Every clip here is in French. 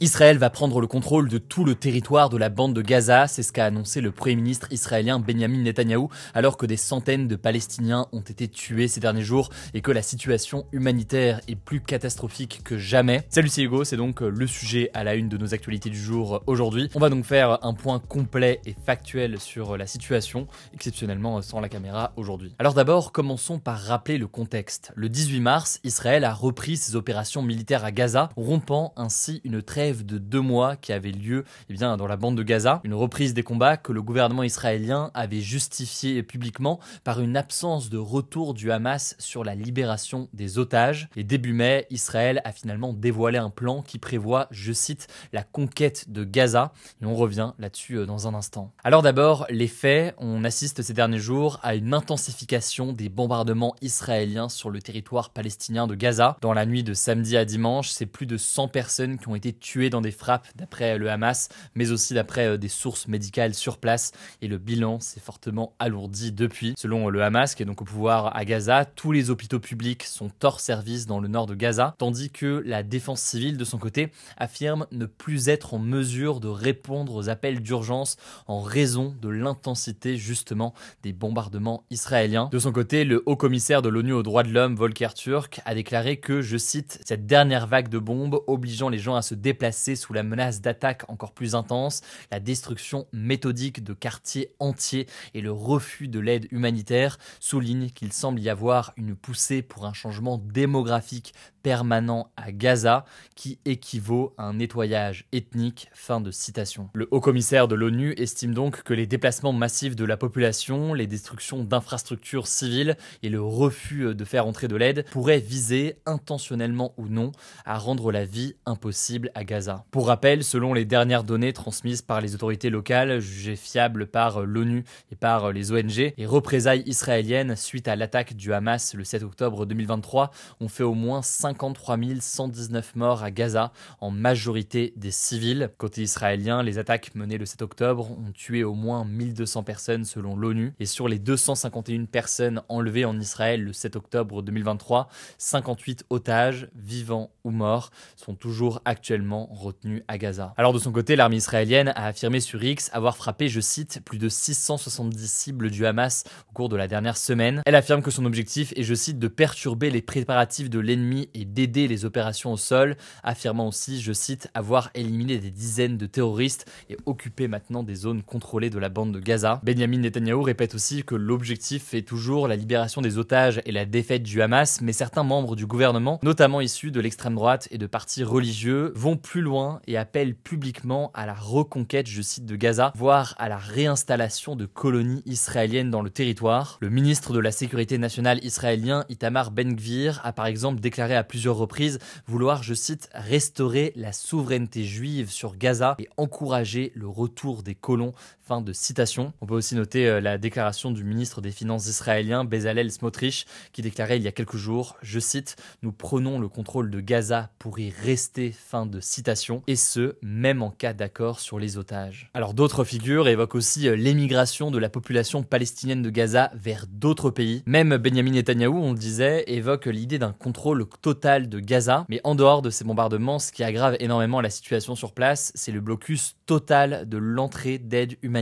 Israël va prendre le contrôle de tout le territoire de la bande de Gaza, c'est ce qu'a annoncé le Premier ministre israélien Benjamin Netanyahou, alors que des centaines de Palestiniens ont été tués ces derniers jours et que la situation humanitaire est plus catastrophique que jamais. Salut, c'est Hugo, c'est donc le sujet à la une de nos actualités du jour aujourd'hui. On va donc faire un point complet et factuel sur la situation, exceptionnellement sans la caméra aujourd'hui. Alors d'abord, commençons par rappeler le contexte. Le 18 mars, Israël a repris ses opérations militaires à Gaza, rompant ainsi une trêve de 2 mois qui avait lieu dans la bande de Gaza. Une reprise des combats que le gouvernement israélien avait justifié publiquement par une absence de retour du Hamas sur la libération des otages. Et début mai, Israël a finalement dévoilé un plan qui prévoit, je cite, la conquête de Gaza. Et on revient là-dessus dans un instant. Alors d'abord, les faits. On assiste ces derniers jours à une intensification des bombardements israéliens sur le territoire palestinien de Gaza. Dans la nuit de samedi à dimanche, c'est plus de 100 personnes qui ont été tuées dans des frappes d'après le Hamas, mais aussi d'après des sources médicales sur place, et le bilan s'est fortement alourdi depuis. Selon le Hamas, qui est donc au pouvoir à Gaza, tous les hôpitaux publics sont hors service dans le nord de Gaza, tandis que la défense civile, de son côté, affirme ne plus être en mesure de répondre aux appels d'urgence en raison de l'intensité justement des bombardements israéliens. De son côté, le haut commissaire de l'ONU aux droits de l'homme, Volker Turk, a déclaré que, je cite, cette dernière vague de bombes obligeant les gens à se déplacer sous la menace d'attaques encore plus intenses, la destruction méthodique de quartiers entiers et le refus de l'aide humanitaire soulignent qu'il semble y avoir une poussée pour un changement démographique permanent à Gaza qui équivaut à un nettoyage ethnique. Fin de citation. Le haut-commissaire de l'ONU estime donc que les déplacements massifs de la population, les destructions d'infrastructures civiles et le refus de faire entrer de l'aide pourraient viser, intentionnellement ou non, à rendre la vie impossible à Gaza. Pour rappel, selon les dernières données transmises par les autorités locales, jugées fiables par l'ONU et par les ONG, les représailles israéliennes suite à l'attaque du Hamas le 7 octobre 2023 ont fait au moins 53 119 morts à Gaza, en majorité des civils. Côté israélien, les attaques menées le 7 octobre ont tué au moins 1200 personnes selon l'ONU, et sur les 251 personnes enlevées en Israël le 7 octobre 2023, 58 otages, vivants ou morts, sont toujours actuellement retenus à Gaza. Alors de son côté, l'armée israélienne a affirmé sur X avoir frappé, je cite, plus de 670 cibles du Hamas au cours de la dernière semaine. Elle affirme que son objectif est, je cite, de perturber les préparatifs de l'ennemi et d'aider les opérations au sol, affirmant aussi, je cite, avoir éliminé des dizaines de terroristes et occupé maintenant des zones contrôlées de la bande de Gaza. Benjamin Netanyahou répète aussi que l'objectif est toujours la libération des otages et la défaite du Hamas, mais certains membres du gouvernement, notamment issus de l'extrême droite et de partis religieux, vont plus loin et appellent publiquement à la reconquête, je cite, de Gaza, voire à la réinstallation de colonies israéliennes dans le territoire. Le ministre de la Sécurité nationale israélien, Itamar Ben-Gvir, a par exemple déclaré à plusieurs reprises vouloir, je cite, restaurer la souveraineté juive sur Gaza et encourager le retour des colons. Fin de citation. On peut aussi noter la déclaration du ministre des Finances israélien, Bezalel Smotrich, qui déclarait il y a quelques jours, je cite, nous prenons le contrôle de Gaza pour y rester. Fin de citation. Et ce, même en cas d'accord sur les otages. Alors d'autres figures évoquent aussi l'émigration de la population palestinienne de Gaza vers d'autres pays. Même Benjamin Netanyahou, on le disait, évoque l'idée d'un contrôle total de Gaza. Mais en dehors de ces bombardements, ce qui aggrave énormément la situation sur place, c'est le blocus total de l'entrée d'aide humanitaire.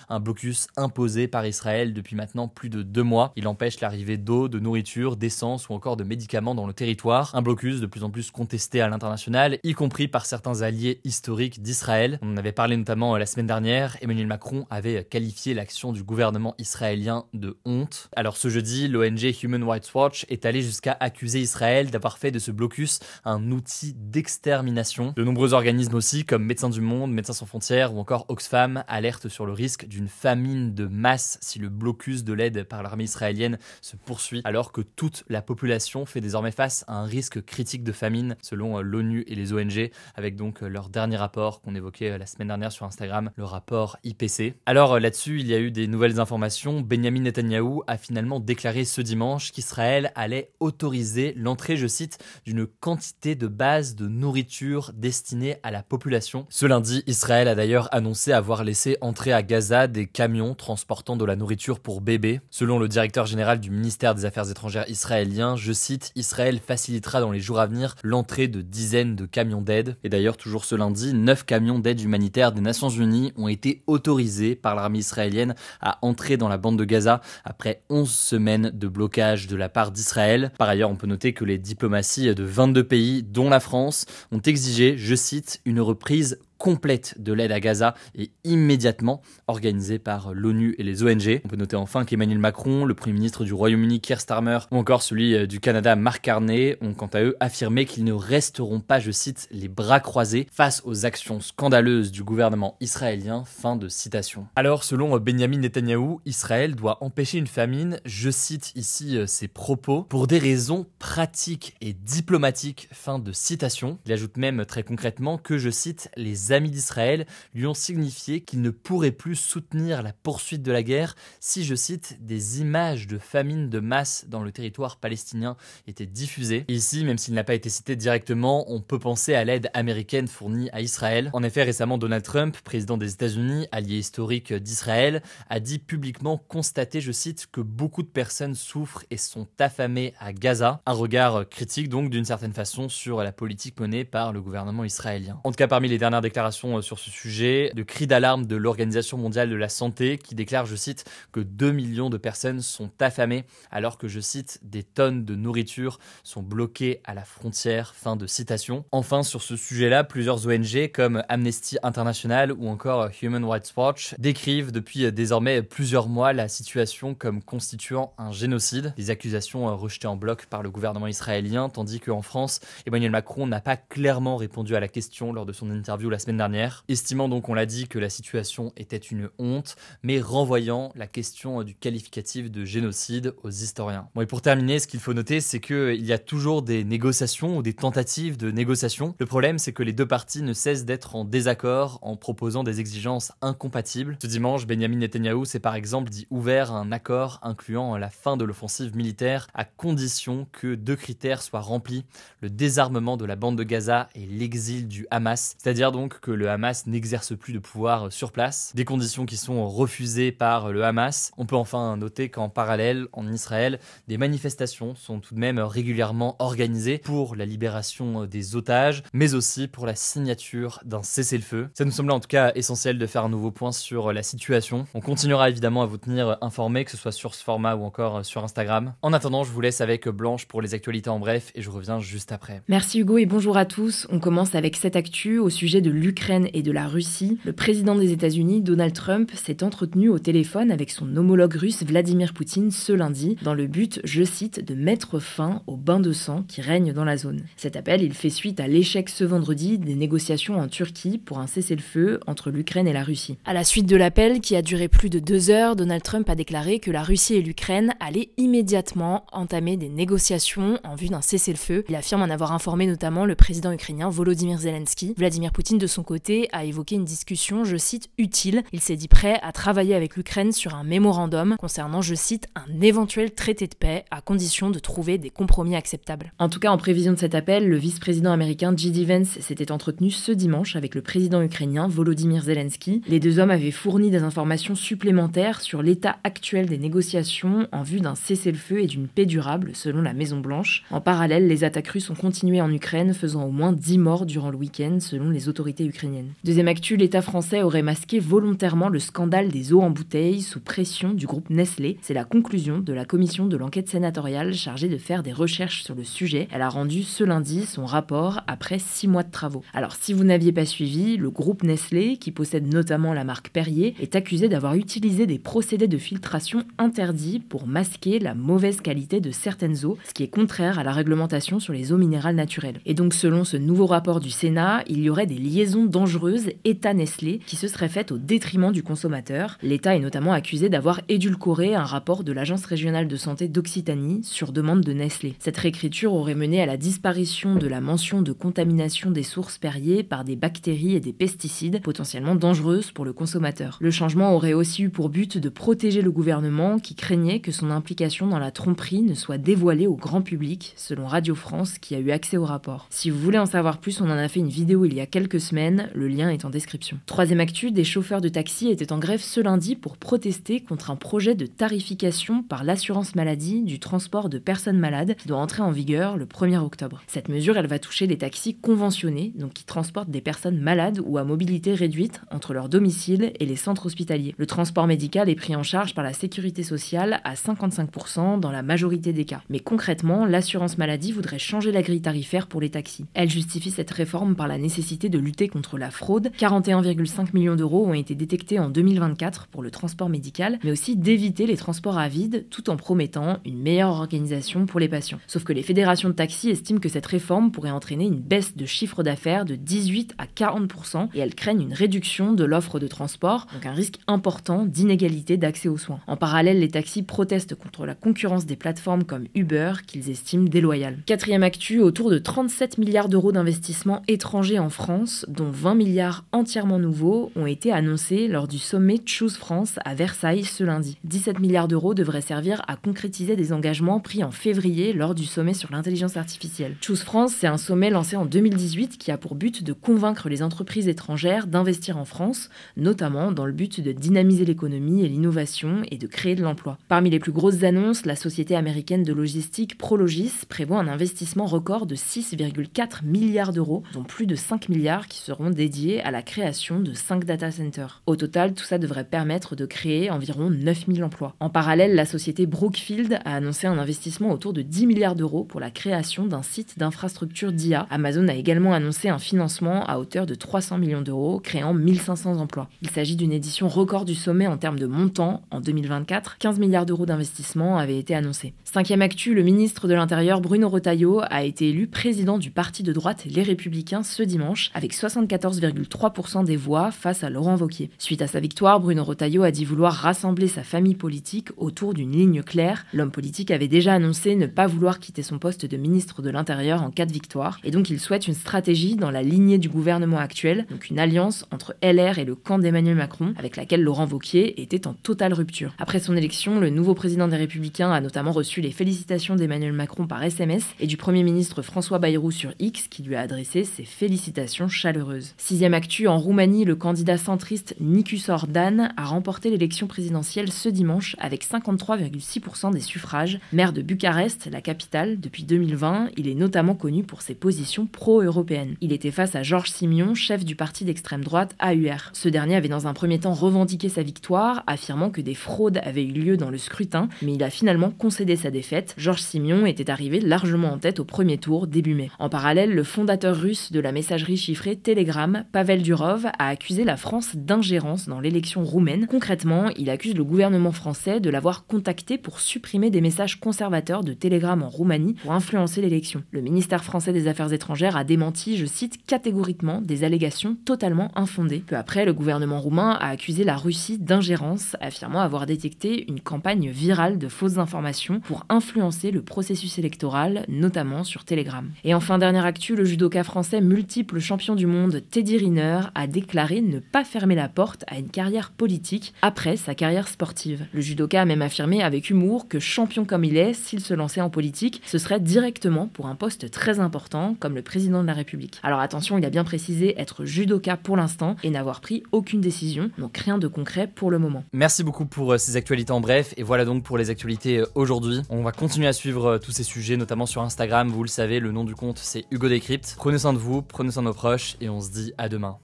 Un blocus imposé par Israël depuis maintenant plus de 2 mois. Il empêche l'arrivée d'eau, de nourriture, d'essence ou encore de médicaments dans le territoire. Un blocus de plus en plus contesté à l'international, y compris par certains alliés historiques d'Israël. On en avait parlé notamment la semaine dernière. Emmanuel Macron avait qualifié l'action du gouvernement israélien de honte. Alors ce jeudi, l'ONG Human Rights Watch est allé jusqu'à accuser Israël d'avoir fait de ce blocus un outil d'extermination. De nombreux organismes aussi, comme Médecins du Monde, Médecins sans frontières ou encore Oxfam, alertent sur le risque d'une famine de masse si le blocus de l'aide par l'armée israélienne se poursuit, alors que toute la population fait désormais face à un risque critique de famine, selon l'ONU et les ONG, avec donc leur dernier rapport qu'on évoquait la semaine dernière sur Instagram, le rapport IPC. Alors là-dessus, il y a eu des nouvelles informations. Benjamin Netanyahou a finalement déclaré ce dimanche qu'Israël allait autoriser l'entrée, je je cite, d'une quantité de base de nourriture destinée à la population. Ce lundi, Israël a d'ailleurs annoncé avoir laissé entrer à Gaza des camions transportant de la nourriture pour bébés. Selon le directeur général du ministère des Affaires étrangères israélien, je cite, Israël facilitera dans les jours à venir l'entrée de dizaines de camions d'aide. Et d'ailleurs, toujours ce lundi, 9 camions d'aide humanitaire des Nations Unies ont été autorisés par l'armée israélienne à entrer dans la bande de Gaza après 11 semaines de blocage de la part d'Israël. Par ailleurs, on peut noter que les diplomaties de 22 pays, dont la France, ont exigé, je cite, une reprise complète de l'aide à Gaza et immédiatement organisée par l'ONU et les ONG. On peut noter enfin qu'Emmanuel Macron, le Premier ministre du Royaume-Uni Keir Starmer ou encore celui du Canada Mark Carney ont quant à eux affirmé qu'ils ne resteront pas, je cite, les bras croisés face aux actions scandaleuses du gouvernement israélien. Fin de citation. Alors selon Benyamin Netanyahou, Israël doit empêcher une famine, je cite ici ses propos, pour des raisons pratiques et diplomatiques. Fin de citation. Il ajoute même très concrètement que, je cite, les amis d'Israël lui ont signifié qu'il ne pourrait plus soutenir la poursuite de la guerre si, je cite, des images de famine de masse dans le territoire palestinien étaient diffusées. Et ici, même s'il n'a pas été cité directement, on peut penser à l'aide américaine fournie à Israël. En effet, récemment, Donald Trump, président des États-Unis, allié historique d'Israël, a dit publiquement constater, je cite, que beaucoup de personnes souffrent et sont affamées à Gaza. Un regard critique donc d'une certaine façon sur la politique menée par le gouvernement israélien. En tout cas, parmi les dernières déclarations sur ce sujet, de cris d'alarme de l'Organisation mondiale de la santé qui déclare, je cite, que 2 millions de personnes sont affamées alors que, je cite, des tonnes de nourriture sont bloquées à la frontière. Fin de citation. Enfin, sur ce sujet-là, plusieurs ONG comme Amnesty International ou encore Human Rights Watch décrivent depuis désormais plusieurs mois la situation comme constituant un génocide. Des accusations rejetées en bloc par le gouvernement israélien, tandis qu'en France, Emmanuel Macron n'a pas clairement répondu à la question lors de son interview la semaine dernière, estimant donc, on l'a dit, que la situation était une honte, mais renvoyant la question du qualificatif de génocide aux historiens. Bon, et pour terminer, ce qu'il faut noter, c'est qu'il y a toujours des négociations ou des tentatives de négociation. Le problème, c'est que les deux parties ne cessent d'être en désaccord en proposant des exigences incompatibles. Ce dimanche, Benyamin Netanyahou s'est par exemple dit ouvert à un accord incluant la fin de l'offensive militaire à condition que 2 critères soient remplis, le désarmement de la bande de Gaza et l'exil du Hamas, c'est-à-dire donc que le Hamas n'exerce plus de pouvoir sur place, des conditions qui sont refusées par le Hamas. On peut enfin noter qu'en parallèle, en Israël, des manifestations sont tout de même régulièrement organisées pour la libération des otages, mais aussi pour la signature d'un cessez-le-feu. Ça nous semble en tout cas essentiel de faire un nouveau point sur la situation. On continuera évidemment à vous tenir informés, que ce soit sur ce format ou encore sur Instagram. En attendant, je vous laisse avec Blanche pour les actualités en bref et je reviens juste après. Merci Hugo et bonjour à tous. On commence avec cette actu au sujet de l'Ukraine et de la Russie. Le président des États-Unis, Donald Trump, s'est entretenu au téléphone avec son homologue russe Vladimir Poutine ce lundi, dans le but, je cite, de mettre fin au bain de sang qui règne dans la zone. Cet appel, il fait suite à l'échec ce vendredi des négociations en Turquie pour un cessez-le-feu entre l'Ukraine et la Russie. À la suite de l'appel, qui a duré plus de 2 heures, Donald Trump a déclaré que la Russie et l'Ukraine allaient immédiatement entamer des négociations en vue d'un cessez-le-feu. Il affirme en avoir informé notamment le président ukrainien Volodymyr Zelensky. Vladimir Poutine, de son côté, a évoqué une discussion, je cite, utile. Il s'est dit prêt à travailler avec l'Ukraine sur un mémorandum concernant, je cite, un éventuel traité de paix à condition de trouver des compromis acceptables. En tout cas, en prévision de cet appel, le vice-président américain J.D. Vance s'était entretenu ce dimanche avec le président ukrainien Volodymyr Zelensky. Les deux hommes avaient fourni des informations supplémentaires sur l'état actuel des négociations en vue d'un cessez-le-feu et d'une paix durable, selon la Maison-Blanche. En parallèle, les attaques russes ont continué en Ukraine, faisant au moins 10 morts durant le week-end, selon les autorités ukrainiennes. Deuxième actu, l'État français aurait masqué volontairement le scandale des eaux en bouteille sous pression du groupe Nestlé. C'est la conclusion de la commission de l'enquête sénatoriale chargée de faire des recherches sur le sujet. Elle a rendu ce lundi son rapport après 6 mois de travaux. Alors si vous n'aviez pas suivi, le groupe Nestlé, qui possède notamment la marque Perrier, est accusé d'avoir utilisé des procédés de filtration interdits pour masquer la mauvaise qualité de certaines eaux, ce qui est contraire à la réglementation sur les eaux minérales naturelles. Et donc selon ce nouveau rapport du Sénat, il y aurait des liaisons liaison dangereuse État-Nestlé qui se serait faite au détriment du consommateur. L'État est notamment accusé d'avoir édulcoré un rapport de l'Agence régionale de santé d'Occitanie sur demande de Nestlé. Cette réécriture aurait mené à la disparition de la mention de contamination des sources Perrier par des bactéries et des pesticides potentiellement dangereuses pour le consommateur. Le changement aurait aussi eu pour but de protéger le gouvernement qui craignait que son implication dans la tromperie ne soit dévoilée au grand public, selon Radio France qui a eu accès au rapport. Si vous voulez en savoir plus, on en a fait une vidéo il y a quelques semaines, le lien est en description. Troisième actu, des chauffeurs de taxi étaient en grève ce lundi pour protester contre un projet de tarification par l'assurance maladie du transport de personnes malades qui doit entrer en vigueur le 1er octobre. Cette mesure, elle va toucher les taxis conventionnés, donc qui transportent des personnes malades ou à mobilité réduite entre leur domicile et les centres hospitaliers. Le transport médical est pris en charge par la sécurité sociale à 55% dans la majorité des cas. Mais concrètement, l'assurance maladie voudrait changer la grille tarifaire pour les taxis. Elle justifie cette réforme par la nécessité de lutter contre la fraude. 41,5 millions d'euros ont été détectés en 2024 pour le transport médical, mais aussi d'éviter les transports à vide tout en promettant une meilleure organisation pour les patients. Sauf que les fédérations de taxis estiment que cette réforme pourrait entraîner une baisse de chiffre d'affaires de 18 à 40% et elles craignent une réduction de l'offre de transport, donc un risque important d'inégalité d'accès aux soins. En parallèle, les taxis protestent contre la concurrence des plateformes comme Uber qu'ils estiment déloyale. Quatrième actu, autour de 37 milliards d'euros d'investissements étrangers en France, dont 20 milliards entièrement nouveaux, ont été annoncés lors du sommet Choose France à Versailles ce lundi. 17 milliards d'euros devraient servir à concrétiser des engagements pris en février lors du sommet sur l'intelligence artificielle. Choose France, c'est un sommet lancé en 2018 qui a pour but de convaincre les entreprises étrangères d'investir en France, notamment dans le but de dynamiser l'économie et l'innovation et de créer de l'emploi. Parmi les plus grosses annonces, la société américaine de logistique Prologis prévoit un investissement record de 6,4 milliards d'euros, dont plus de 5 milliards qui seront dédiés à la création de 5 data centers. Au total, tout ça devrait permettre de créer environ 9000 emplois. En parallèle, la société Brookfield a annoncé un investissement autour de 10 milliards d'euros pour la création d'un site d'infrastructure d'IA. Amazon a également annoncé un financement à hauteur de 300 millions d'euros, créant 1500 emplois. Il s'agit d'une édition record du sommet en termes de montant. En 2024, 15 milliards d'euros d'investissement avaient été annoncés. Cinquième actu, le ministre de l'Intérieur Bruno Retailleau a été élu président du parti de droite Les Républicains ce dimanche, avec 74,3% des voix face à Laurent Wauquiez. Suite à sa victoire, Bruno Retailleau a dit vouloir rassembler sa famille politique autour d'une ligne claire. L'homme politique avait déjà annoncé ne pas vouloir quitter son poste de ministre de l'Intérieur en cas de victoire, et donc il souhaite une stratégie dans la lignée du gouvernement actuel, donc une alliance entre LR et le camp d'Emmanuel Macron, avec laquelle Laurent Wauquiez était en totale rupture. Après son élection, le nouveau président des Républicains a notamment reçu les félicitations d'Emmanuel Macron par SMS et du Premier ministre François Bayrou sur X, qui lui a adressé ses félicitations chaleureuses. Sixième actu, en Roumanie, le candidat centriste Nicu Orban a remporté l'élection présidentielle ce dimanche avec 53,6% des suffrages. Maire de Bucarest, la capitale, depuis 2020, il est notamment connu pour ses positions pro-européennes. Il était face à Georges Simion, chef du parti d'extrême droite AUR. Ce dernier avait dans un premier temps revendiqué sa victoire, affirmant que des fraudes avaient eu lieu dans le scrutin, mais il a finalement concédé sa défaite. Georges Simion était arrivé largement en tête au premier tour début mai. En parallèle, le fondateur russe de la messagerie chiffrée Telegram, Pavel Durov, a accusé la France d'ingérence dans l'élection roumaine. Concrètement, il accuse le gouvernement français de l'avoir contacté pour supprimer des messages conservateurs de Telegram en Roumanie pour influencer l'élection. Le ministère français des Affaires étrangères a démenti, je cite, catégoriquement des allégations totalement infondées. Peu après, le gouvernement roumain a accusé la Russie d'ingérence, affirmant avoir détecté une campagne virale de fausses informations pour influencer le processus électoral, notamment sur Telegram. Et enfin, dernière actu, le judoka français multiple champion du monde Teddy Riner a déclaré ne pas fermer la porte à une carrière politique après sa carrière sportive. Le judoka a même affirmé avec humour que champion comme il est, s'il se lançait en politique, ce serait directement pour un poste très important comme le président de la République. Alors attention, il a bien précisé être judoka pour l'instant et n'avoir pris aucune décision, donc rien de concret pour le moment. Merci beaucoup pour ces actualités en bref, et voilà donc pour les actualités aujourd'hui. On va continuer à suivre tous ces sujets, notamment sur Instagram, vous le savez, le nom du compte c'est Hugo Décrypte. Prenez soin de vous, prenez soin de nos proches, et on se dit à demain.